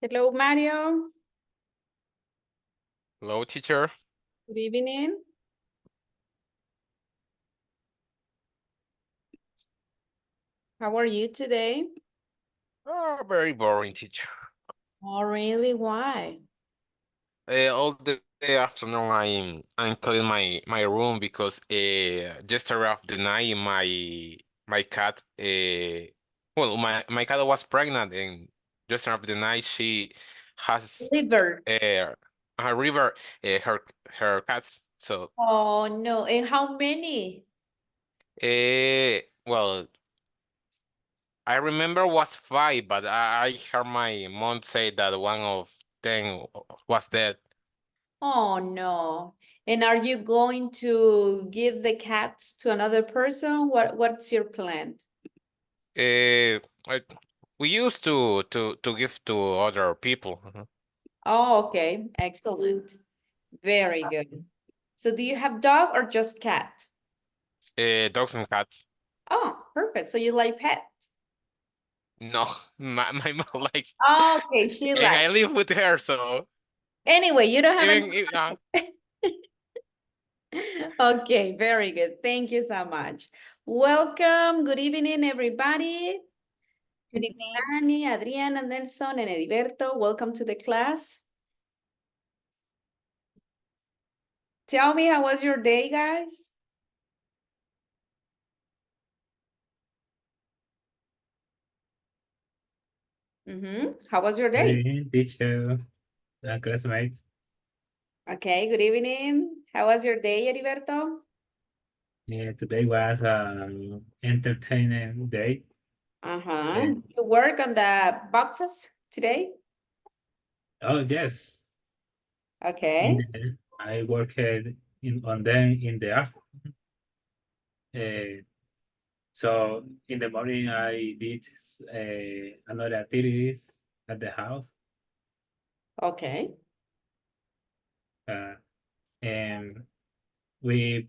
Hello, Mario. Hello, teacher. Good evening. How are you today? Oh, very boring, teacher. Oh, really? Why? All the afternoon, I'm cleaning my room because yesterday of the night, my cat well, my cat was pregnant, and yesterday of the night she has Liver. a river her cats. So Oh, no. And how many? well, I remember was five, but I heard my mom say that one of them was dead. Oh, no. And are you going to give the cats to another person? What's your plan? Uh, I, we used to give to other people. Oh, okay. Excellent. Very good. So do you have dog or just cat? Dogs and cats. Oh, perfect. So you like pets? No, my mom likes, Oh, okay, she and likes. I live with her, so Anyway, you don't have any. even if, Okay, very good. Thank you so much. Welcome. Good evening, everybody. Good evening. Annie, Adriana, Nelson, and Heriberto, welcome to the class. Tell me, how was your day, guys? How was your Good day? evening, teacher, classmates. Okay, good evening. How was your day, Heriberto? Yeah, today was an entertaining day. Uh-huh. You work on the boxes today? Oh yes, Okay. I worked on them in the afternoon. So in the morning I did another activities at the house, Okay. uh, and we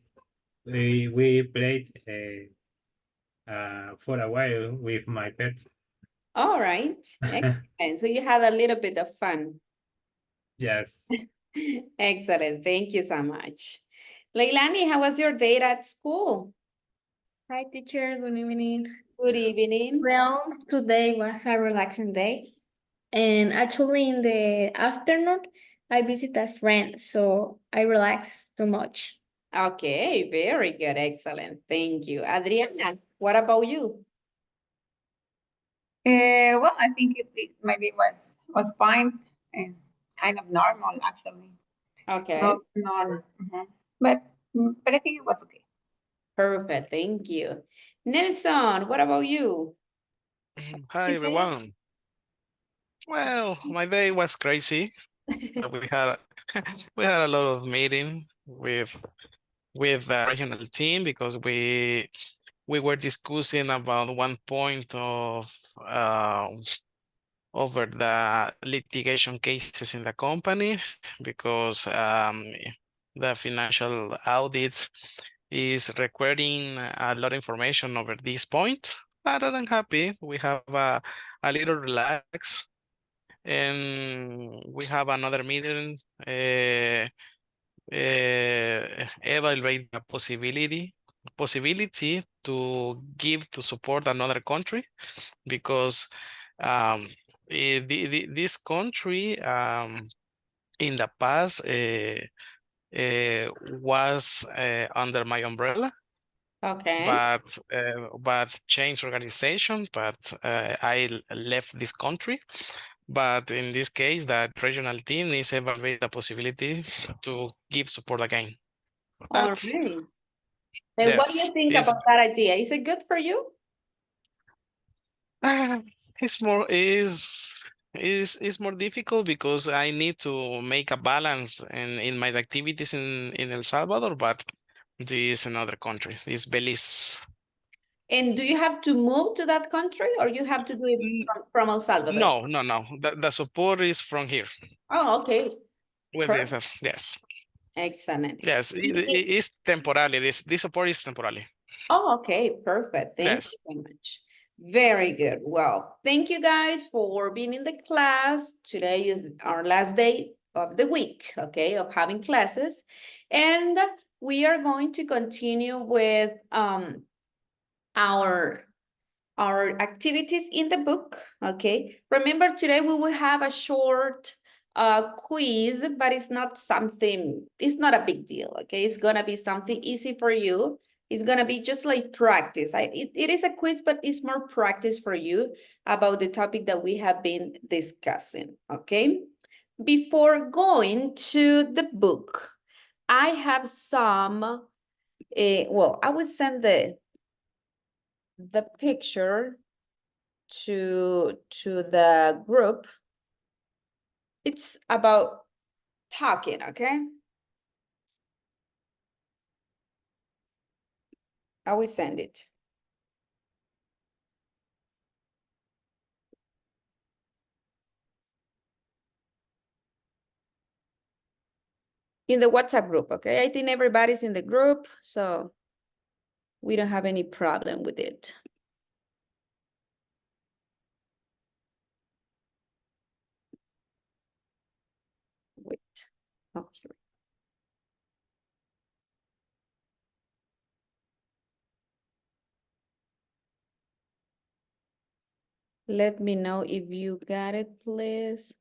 we played for a while with my pet. All right. Excellent. So you had a little bit of fun. Yes. Excellent. Thank you so much. Leilani, how was your day at school? Hi, teacher. Good evening. Good evening. Well, today was a relaxing day. And actually, in the afternoon, I visited a friend, so I relaxed too much. Okay, very good. Excellent. Thank you. Adriana, what about you? Well, I think my day was fine and kind of normal actually. Okay, Mhm. But I think it was okay. perfect. Thank you. Nelson, what about you? Hi everyone. Well, my day was crazy. We had we had a lot of meeting with the regional team because we were discussing about one point of over the litigation cases in the company because the financial audit is requiring a lot of information over this point. But I'm happy. We have a little relax and we have another meeting evaluate the possibility to give to support another country because this country in the past was under my umbrella Okay. but changed organization, but I left this country. But in this case, that regional team is evaluating the possibility to give support again. All But right. And what do you yes, think about that idea? Is it good for you? uh, it's more is more difficult because I need to make a balance in my activities in El Salvador, but this is another country. It's Belize. And do you have to move to that country or you have to do it N- from El Salvador? No. The support is from here. Oh, okay. With Perfect. this, yes. Excellent. Yes, it is temporarily. This support is temporarily. Oh, okay, perfect. Thank Yes. you so much. Very good. Well, thank you guys for being in the class. Today is our last day of the week, okay, of having classes. And we are going to continue with our activities in the book, okay? Remember, today we will have a short quiz, but it's not a big deal, okay? It's gonna be something easy for you. It's gonna be just like practice. It is a quiz, but it's more practice for you about the topic that we have been discussing, okay? Before going to the book, I have some, well, I will send the picture to the group. It's about talking, okay? I will send it. In the WhatsApp group, okay? I think everybody's in the group, so we don't have any problem with it. Wait. Oh, here. Let me know if you got it, please.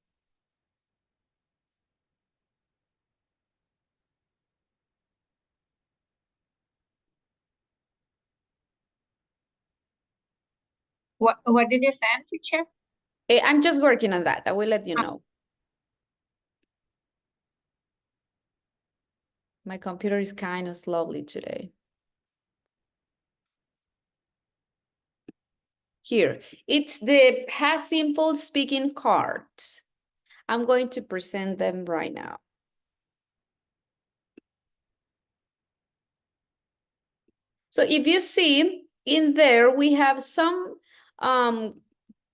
What did you send, teacher? I'm just working on that. I will let you know. My computer is kind of slowly today. Here, it's the past simple speaking cards. I'm going to present them right now. So if you see in there, we have some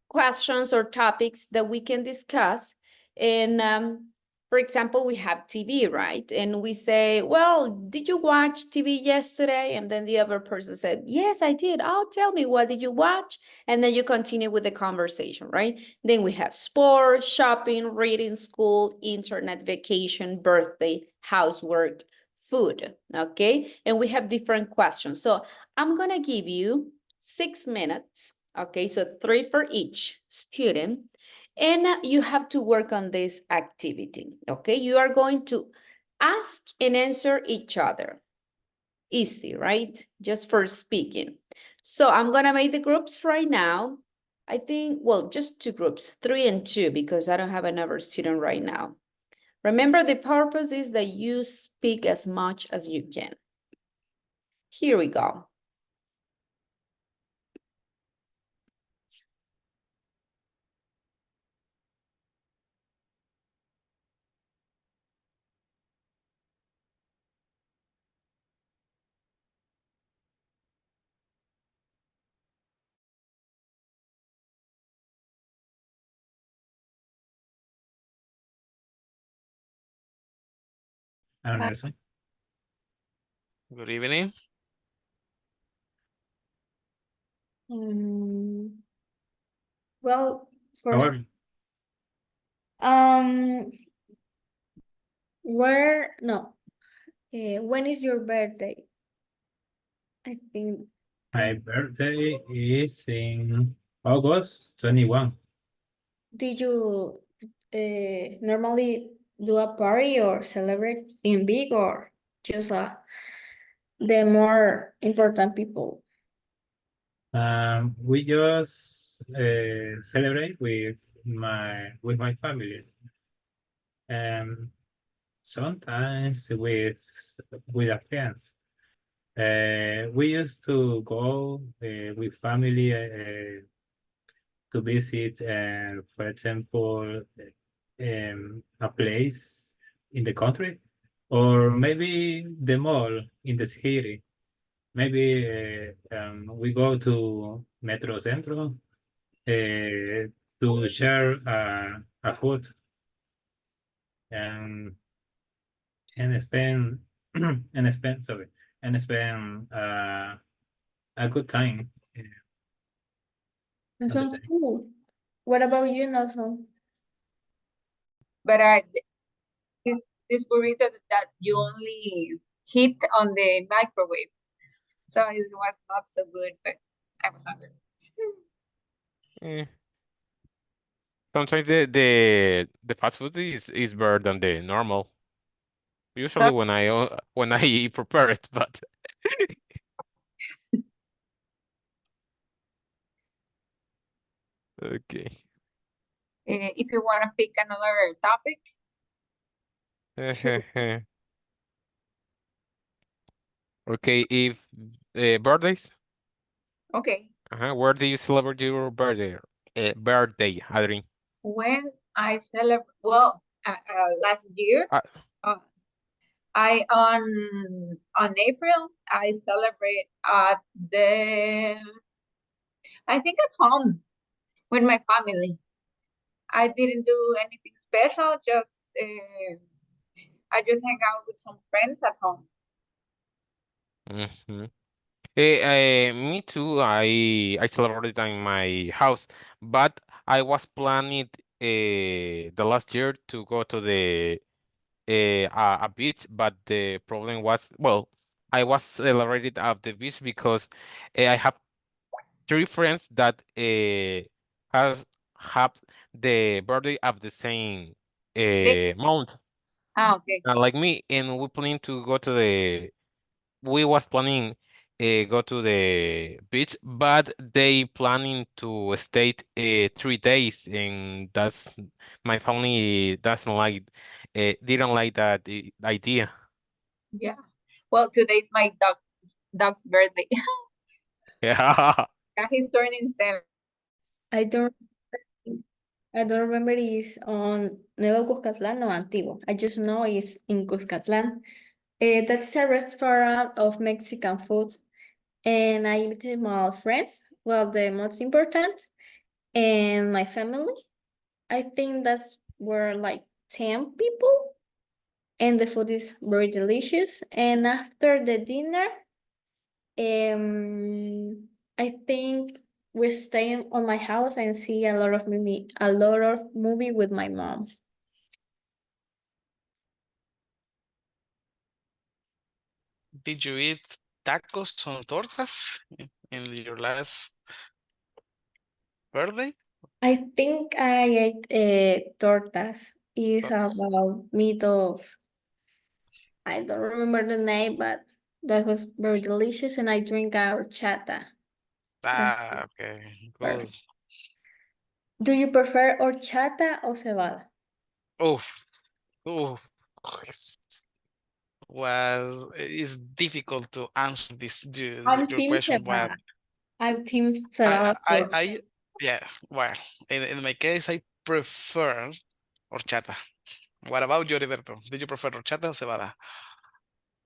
questions or topics that we can discuss. And for example, we have TV, right? And we say, well, did you watch TV yesterday? And then the other person said, yes, I did. Oh, tell me, what did you watch? And then you continue with the conversation, right? Then we have sport, shopping, reading, school, internet, vacation, birthday, housework, food, okay? And we have different questions. So I'm gonna give you 6 minutes, okay? So 3 for each student. And you have to work on this activity, okay? You are going to ask and answer each other. Easy, right? Just for speaking. So I'm gonna make the groups right now. I think, well, just 2 groups, 3 and 2, because I don't have another student right now. Remember, the purpose is that you speak as much as you can. Here we go. Nelson. Good evening. Well, How first, are you? when is your birthday? I think, My birthday is in August 21. did you normally do a party or celebrate in big, or just the more important people? We just celebrate with my family, and sometimes with a friends. We used to go with family to visit, for example, a place in the country, or maybe the mall in the city. Maybe we go to Metro Centro to share a food and spend and spend a good time. That on the sounds day. cool. What about you, Nelson? But this this burrito that you only heat on the microwave, so it was not so good. But I was hungry. Eh, Sometimes the fast food is better than the normal. Usually when I prepare it, but okay. If you want to pick another topic, Sure. Okay, if birthdays, okay. where do you celebrate your birthday? Birthday, Adrian. When I celebrate, well, last year, Uh, uh, I on April I celebrate at the I think at home with my family. I didn't do anything special. Just I just hang out with some friends at home. hmm Me too. I celebrated in my house, but I was planning the last year to go to the a beach, but the problem was, well, I was celebrated at the beach because I have three friends that have the birthday of the same They, month, okay, like me, and we plan to go to the we was planning go to the beach, but they planning to stay 3 days, and that's my family doesn't like didn't like that idea. yeah. Well, today's my dog's birthday. Yeah. Yeah, he's turning 7. I don't I don't remember it's on Nuevo Cuscatlán or Antiguo. I just know it's in Cuscatlán. That's a restaurant of Mexican food. And I invited my friends, well, the most important, and my family. I think that's were like 10 people, and the food is very delicious. And after the dinner, I think we stay on my house and see a lot of movie with my mom. Did you eat tacos on tortas in your last birthday? I think I ate tortas. It's Tortas. about meat of, I don't remember the name, but that was very delicious. And I drink our horchata. That's Ah, okay, good. perfect. Do you prefer horchata or cebada? Oof, oof. It's- Well, it's difficult to answer I'm your team question, but cebada. I'm team I, cebada I, too. I, yeah, well, in my case, I prefer horchata. What about you, Heriberto? Did you prefer horchata or cebada?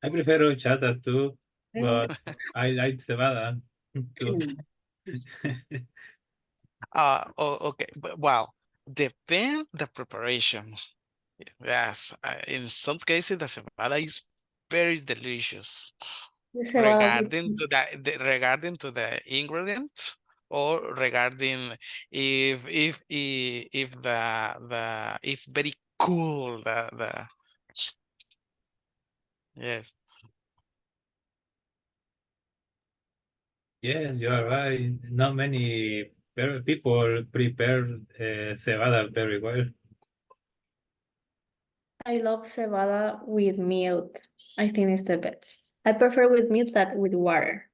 I prefer horchata too, Mm. but I like cebada too. Okay, but well, depend the preparation. Yes, in some cases the cebada is very delicious The cebada with regarding to regarding to the ingredient or regarding if the if very cool the yes. Yes, you are right. Not many people prepare cebada very well. I love cebada with milk. I think it's the best. I prefer with milk than with water.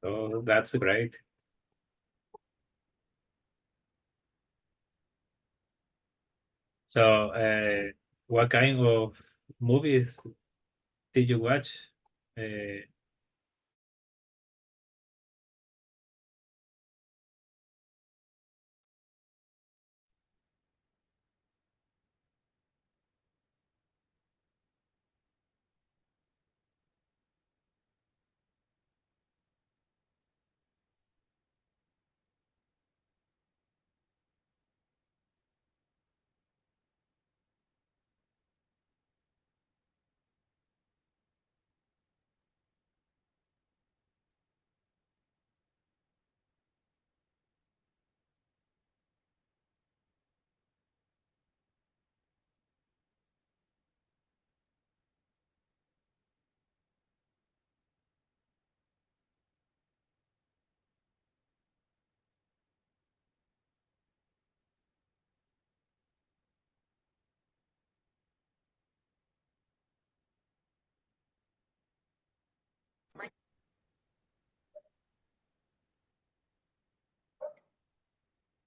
So that's great. So, what kind of movies did you watch? Uh,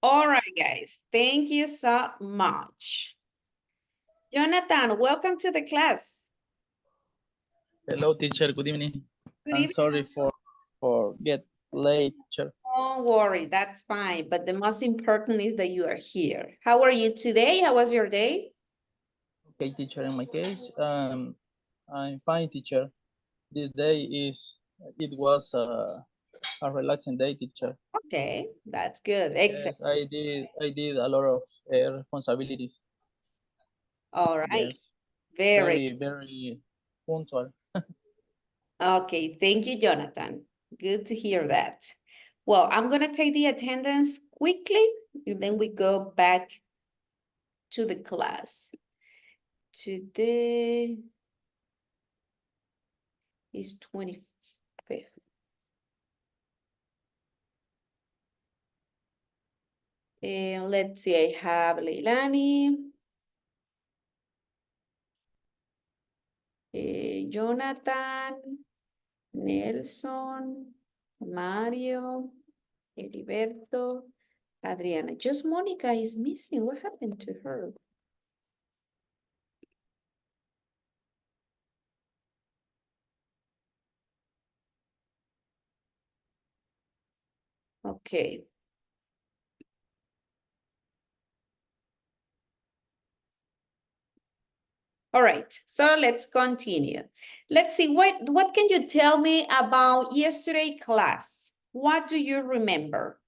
All right, guys. Thank you so much. Jonathan, welcome to the class. Hello, teacher. Good evening. Good I'm evening. sorry for get late, teacher. Don't worry, that's fine. But the most important is that you are here. How are you today? How was your day? Okay, teacher. In my case, I'm fine, teacher. This day it was a relaxing day, teacher. Okay, that's good. Yes, Excellent. I did a lot of responsibilities. All right. Yes, Very very punctual. okay. Thank you, Jonathan. Good to hear that. Well, I'm gonna take the attendance quickly, and then we go back to the class. Today is 25th. And let's see, I have Leilani, Jonathan, Nelson, Mario, Heriberto, Adriana. Just Monica is missing. What happened to her? Okay. All right, so let's continue. Let's see, what can you tell me about yesterday class? What do you remember?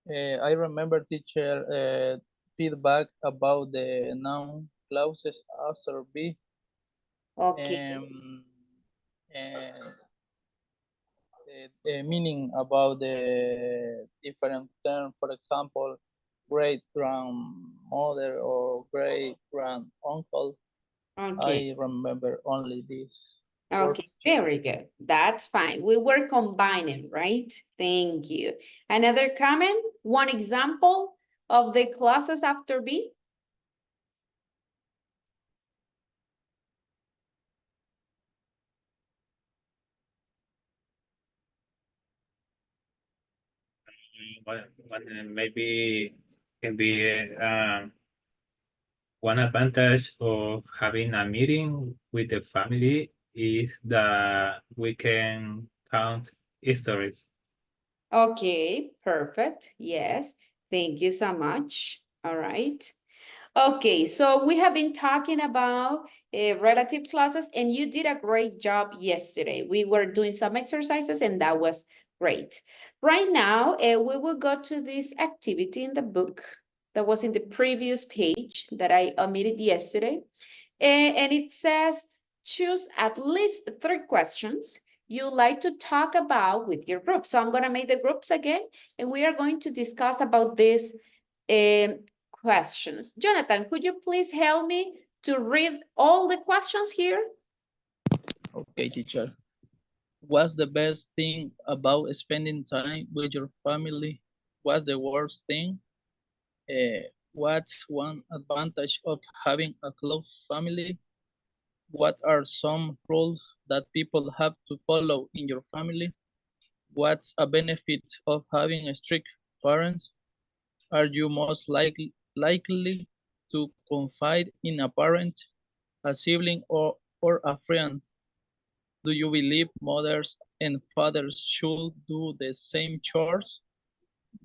I remember teacher feedback about the noun clauses after be. Okay, And the meaning about the different term, for example, great grandmother or great grand uncle. okay, I remember only this word. okay, very good. That's fine. We were combining, right? Thank you. Another comment, one example of the clauses after be? Maybe can be one advantage of having a meeting with the family is that we can count stories. Okay, perfect. Yes, thank you so much. All right. Okay, so we have been talking about relative clauses, and you did a great job yesterday. We were doing some exercises, and that was great. Right now, we will go to this activity in the book that was in the previous page that I omitted yesterday. And it says, choose at least 3 questions you like to talk about with your group. So I'm going to make the groups again, and we are going to discuss about this questions. Jonathan, could you please help me to read all the questions here? Okay, teacher. What's the best thing about spending time with your family? What's the worst thing? What's one advantage of having a close family? What are some rules that people have to follow in your family? What's a benefit of having a strict parents? Are you most likely to confide in a parent, a sibling, or a friend? Do you believe mothers and fathers should do the same chores?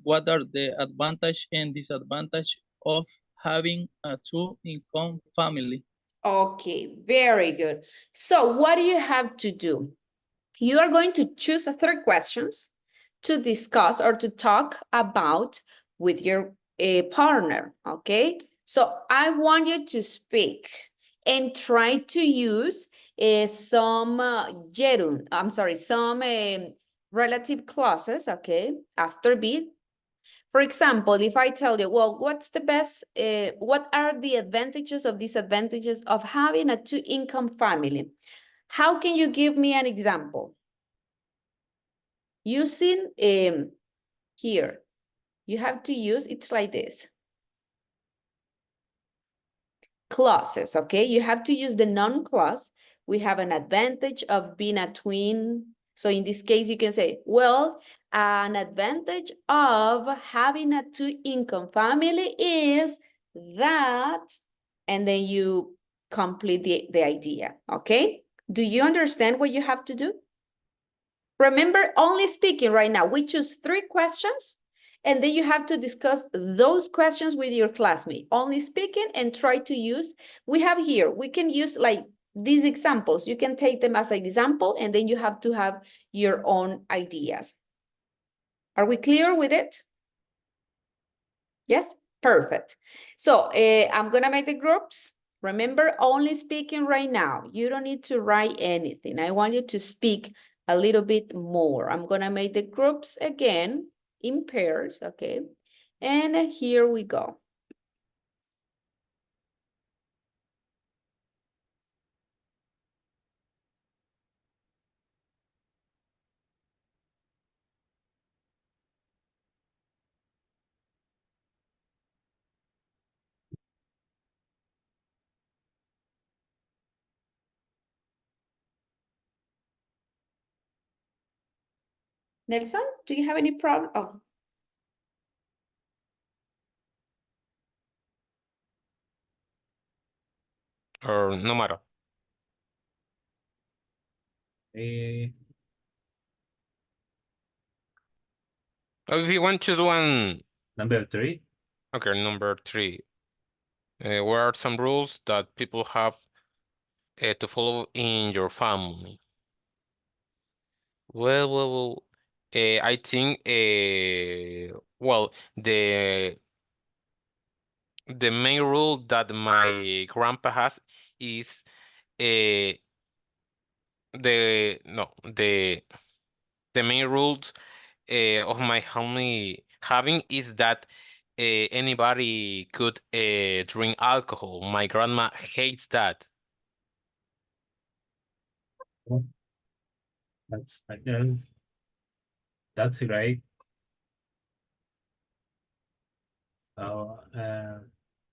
What are the advantages and disadvantages of having a two-income family? Okay, very good. So what do you have to do? You are going to choose 3 questions to discuss or to talk about with your partner, okay? So I want you to speak and try to use some some relative clauses, okay, after be. For example, if I tell you, well, what are the advantages or disadvantages of having a 2-income family? How can you give me an example? Using here, you have to use, it's like this. Clauses, okay? You have to use the noun clause. We have an advantage of being a twin So in this case, you can say, well, an advantage of having a two-income family is that, and then you complete the idea, okay? Do you understand what you have to do? Remember, only speaking right now. We choose 3 questions, and then you have to discuss those questions with your classmate. Only speaking and try to use, we have here, we can use like these examples. You can take them as an example, and then you have to have your own ideas. Are we clear with it? Yes, perfect. So I'm gonna make the groups. Remember, only speaking right now. You don't need to write anything. I want you to speak a little bit more. I'm gonna make the groups again in pairs, okay? And here we go. Nelson, do you have any problem? Oh, Or no matter. Eh, If you want to do one, Number 3. okay, number 3. What are some rules that people have to follow in your family? Well, I think, well, the main rule that my grandpa has is uh, the main rules of my family having is that anybody could drink alcohol. My grandma hates that. Oh, I guess that's great. So,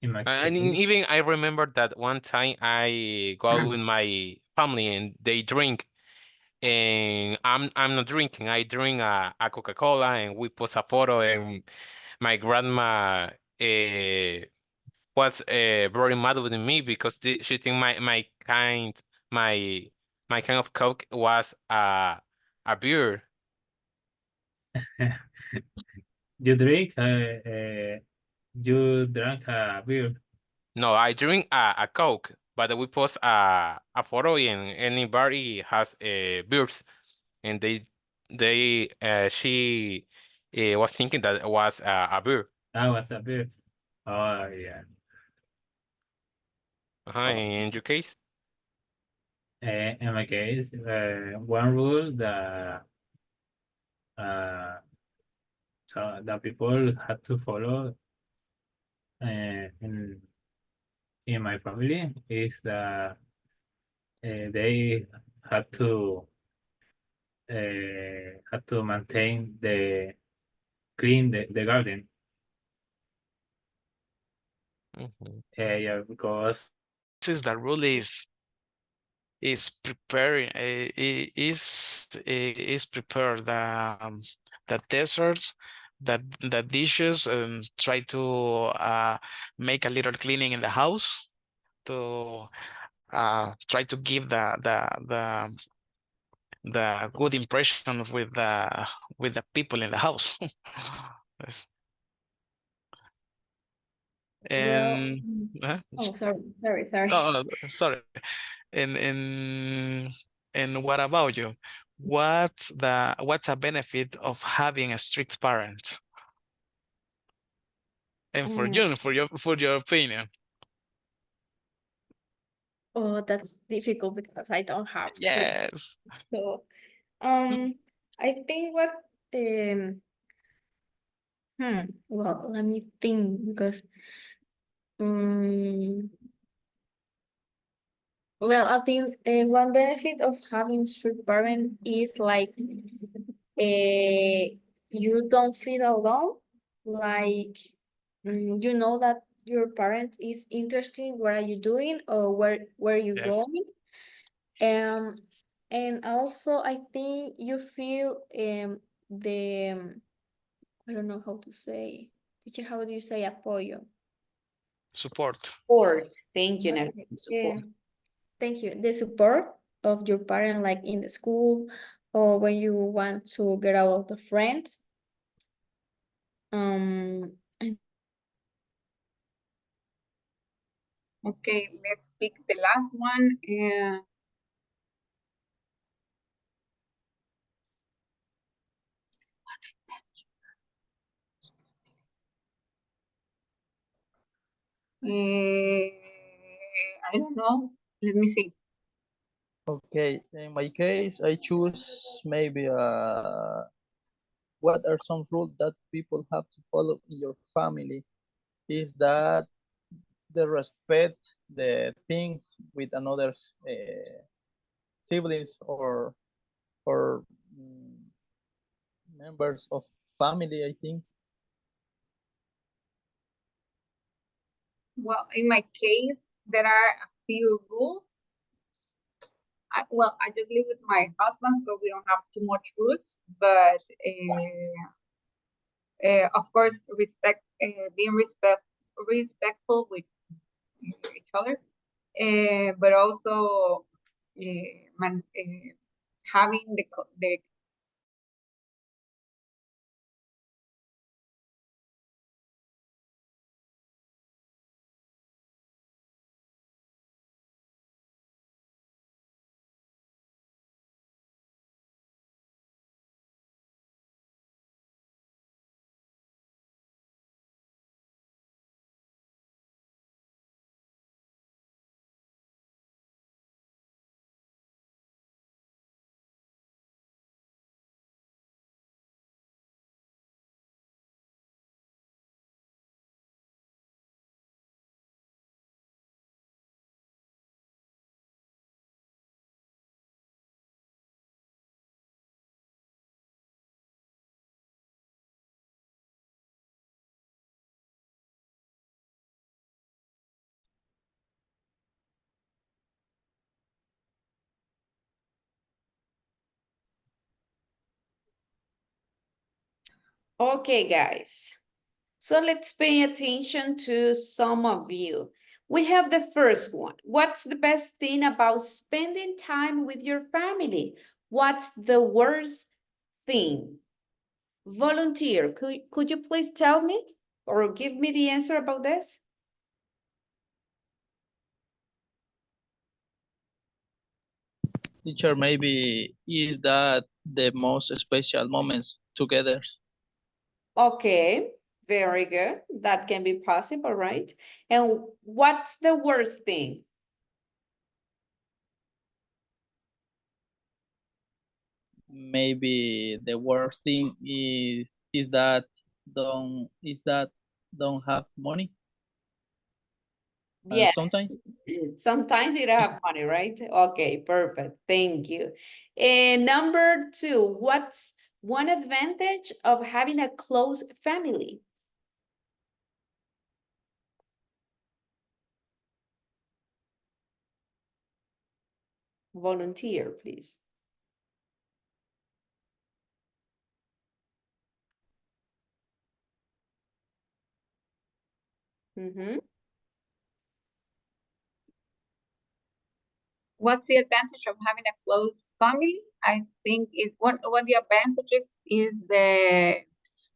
in my And case, even I remember that one time I go out with my family and they drink, and I'm not drinking. I drink a Coca-Cola, and we post a photo, and my grandma was very mad with me because she think my my kind of Coke was a beer. you drink, you drank a beer. No, I drink a Coke, but we post a photo, and anybody has beers, and they she was thinking that it was a beer. Ah, was a beer. Oh, yeah. Oh, In your case, in my case, one rule that so that people had to follow in my family is that they had to maintain the clean the garden. Yeah, because This is the rule is preparing is prepare the dessert, the dishes, and try to make a little cleaning in the house to try to give the good impression with the people in the house. Yes. Well, And oh, sorry. no, sorry. And what about you? What's a benefit of having a strict parent? And for Mm, you, for your opinion. oh, that's difficult because I don't have strict. Yes. So, I think what, um, well, let me think because, um, well, I think one benefit of having strict parent is like, you don't feel alone, like, you know that your parent is interested. What are you doing or where you Yes. going? Um, And also, I think you feel I don't know how to say. Teacher, how do you say apoyo? Support. Support. Thank you, Nelson. Yeah. Support. Thank you. The support of your parent, like in the school or when you want to get out of the friends. And Okay, let's pick the last one. I don't know. Let me see. Okay, in my case, I choose maybe what are some rules that people have to follow in your family? Is that the respect the things with another siblings or members of family, I think. Well, in my case, there are a few rules. I just live with my husband, so we don't have too much rules, but of course, being respectful with each other, but also having the Okay, guys. So let's pay attention to some of you. We have the first one. What's the best thing about spending time with your family? What's the worst thing? Volunteer, could you please tell me or give me the answer about this? Teacher, maybe is that the most special moments together? Okay, very good. That can be possible, right? And what's the worst thing? Maybe the worst thing is that don't have money Yes, sometimes. sometimes you don't have money, right? Okay, perfect. Thank you. And number two, what's one advantage of having a close family? Volunteer, please. Mm-hmm. What's the advantage of having a close family? I think one of the advantages is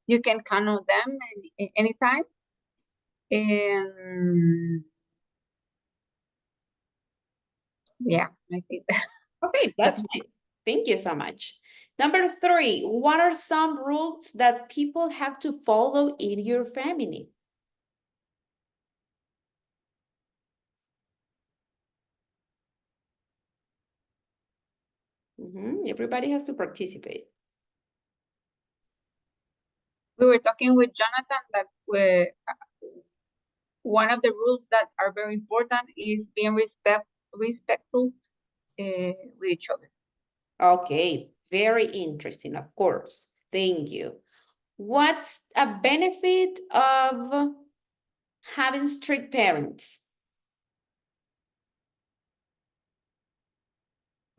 you can count on them anytime. And yeah, I think Okay, that's fine. Thank you so much. Number three, what are some rules that people have to follow in your family? Everybody has to participate. we were talking with Jonathan that one of the rules that are very important is being respectful with each other. Okay, very interesting, of course. Thank you. What's a benefit of having strict parents?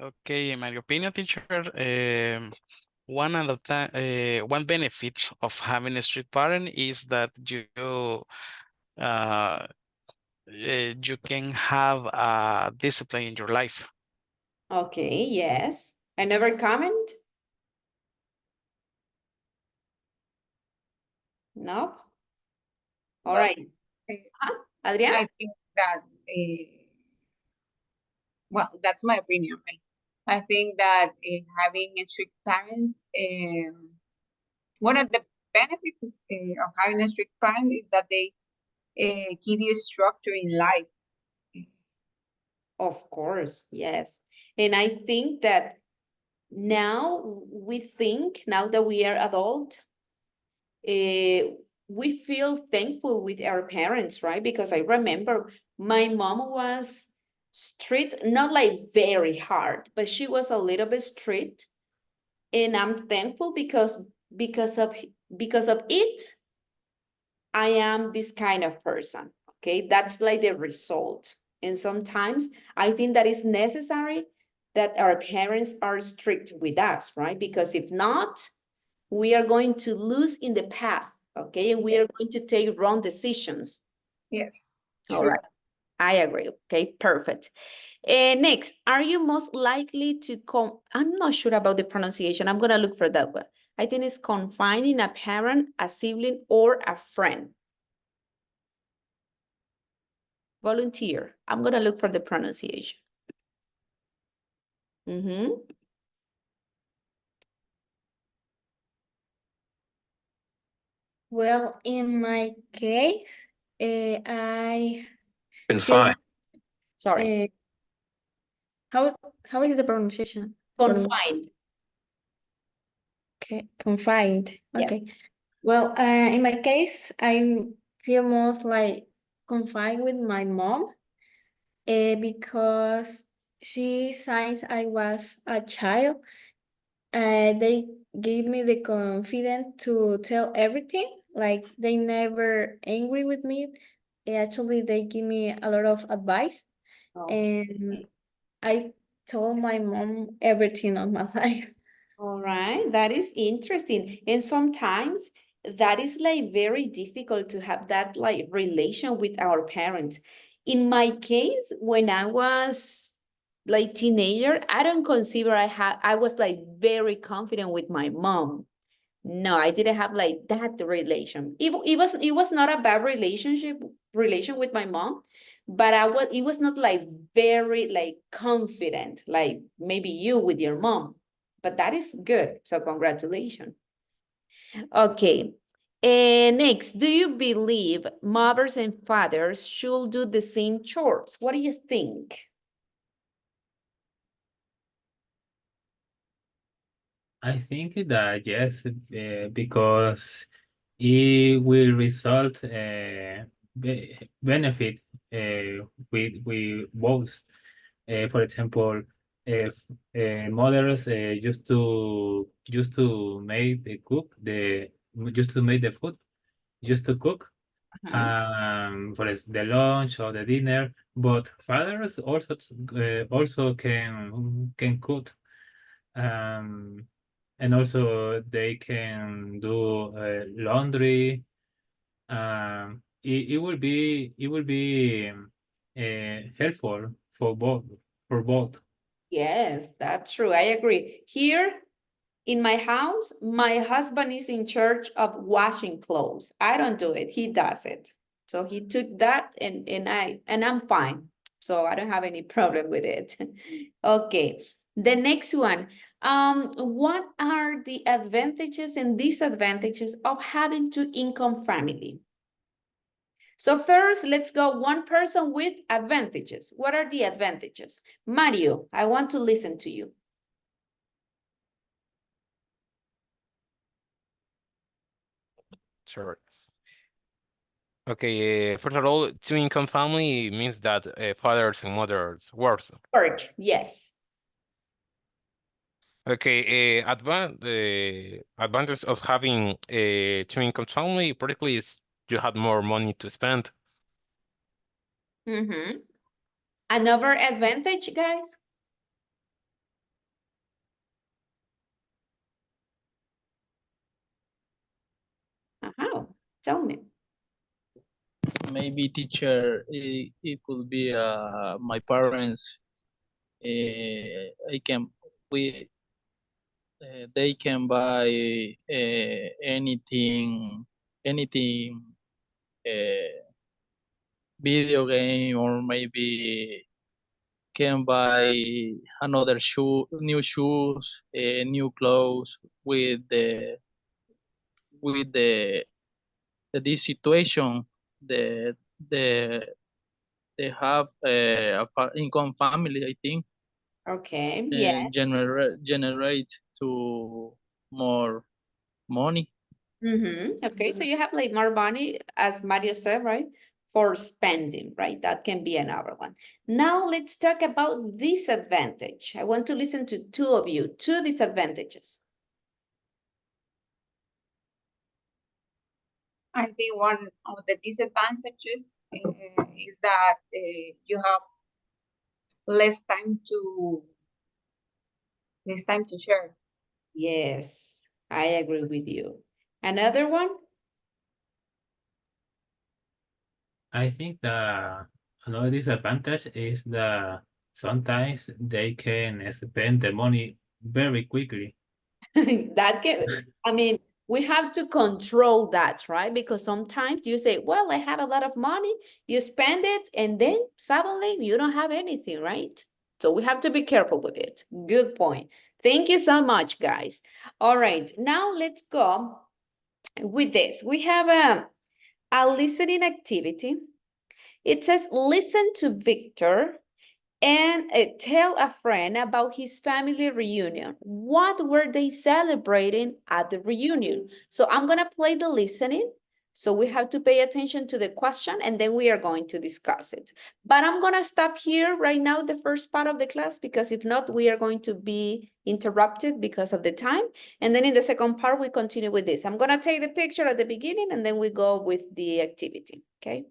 Okay, in my opinion, teacher, one benefit of having a strict parent is that uh, you can have discipline in your life. Okay, yes. Another comment? No? All Well, right. Adriana? I think that, well, that's my opinion, right? I think that having a strict parents, one of the benefits of having a strict parent is that they give you structure in life. Of course, yes. And I think that now now that we are adult, we feel thankful with our parents, right? Because I remember my mom was strict, not like very hard, but she was a little bit strict. And I'm thankful because of because of it, I am this kind of person. Okay, that's like the result. And sometimes I think that is necessary that our parents are strict with us, right? Because if not, we are going to lose in the path, okay? And we are going to take wrong decisions. Yes. All True. right, I agree. Okay, perfect. Next, are you most likely to I'm not sure about the pronunciation. I'm gonna look for that one. I think it's confining a parent, a sibling, or a friend. Volunteer. I'm gonna look for the pronunciation. Well, in my case, I Been feel fine. Sorry, how how is the pronunciation? confined. Okay, confined. Yes. Okay. Well, in my case, I feel most like confined with my mom, because she, since I was a child, they gave me the confidence to tell everything. Like, they never angry with me. Actually, they give me a lot of advice, Okay. and I told my mom everything of my life. All right, that is interesting. And sometimes that is like very difficult to have that like relation with our parents. In my case, when I was like teenager, I don't consider I was like very confident with my mom. No, I didn't have like that relation. It was not a bad relation with my mom, but it was not like very like confident, like maybe you with your mom. But that is good. So congratulations. Okay. And next, do you believe mothers and fathers should do the same chores? What do you think? I think that yes, because it will result benefit with both. For example, if mothers used to make the cook the used to make the food, used to cook the lunch or the dinner, but fathers also can cook, um, and also they can do laundry. It will be helpful for both. Yes, that's true. I agree. Here in my house, my husband is in charge of washing clothes. I don't do it. He does it. So he took that and I'm fine. So I don't have any problem with it. Okay. The next one. What are the advantages and disadvantages of having two-income family? So first, let's go one person with advantages. What are the advantages? Mario, I want to listen to you. Sure. Okay, first of all, two-income family means that fathers and mothers work. Work, yes. Okay, advantage of having a two-income family particularly is you have more money to spend. Mm-hmm. Another advantage, guys? Tell me. Maybe teacher, it could be my parents. I can we they can buy anything video game, or maybe can buy another new shoes, new clothes with the this situation. The the they have income family, I think, Okay, yeah. generate to more money. Okay, so you have like more money, as Mario said, right? For spending, right? That can be another one. Now let's talk about disadvantage. I want to listen to two of you, two disadvantages. I think one of the disadvantages is that you have less time to share. Yes, I agree with you. Another one? I think that another disadvantage is that sometimes they can spend the money very quickly. That can, I mean, we have to control that, right? Because sometimes you say, well, I have a lot of money, you spend it, and then suddenly you don't have anything, right? So we have to be careful with it. Good point. Thank you so much, guys. All right, now let's go with this. We have a listening activity. It says, listen to Victor and tell a friend about his family reunion. What were they celebrating at the reunion? So I'm going to play the listening. So we have to pay attention to the question, and then we are going to discuss it. But I'm going to stop here right now, the first part of the class, because if not, we are going to be interrupted because of the time. And then in the second part, we continue with this. I'm going to take the picture at the beginning, and then we go with the activity, okay?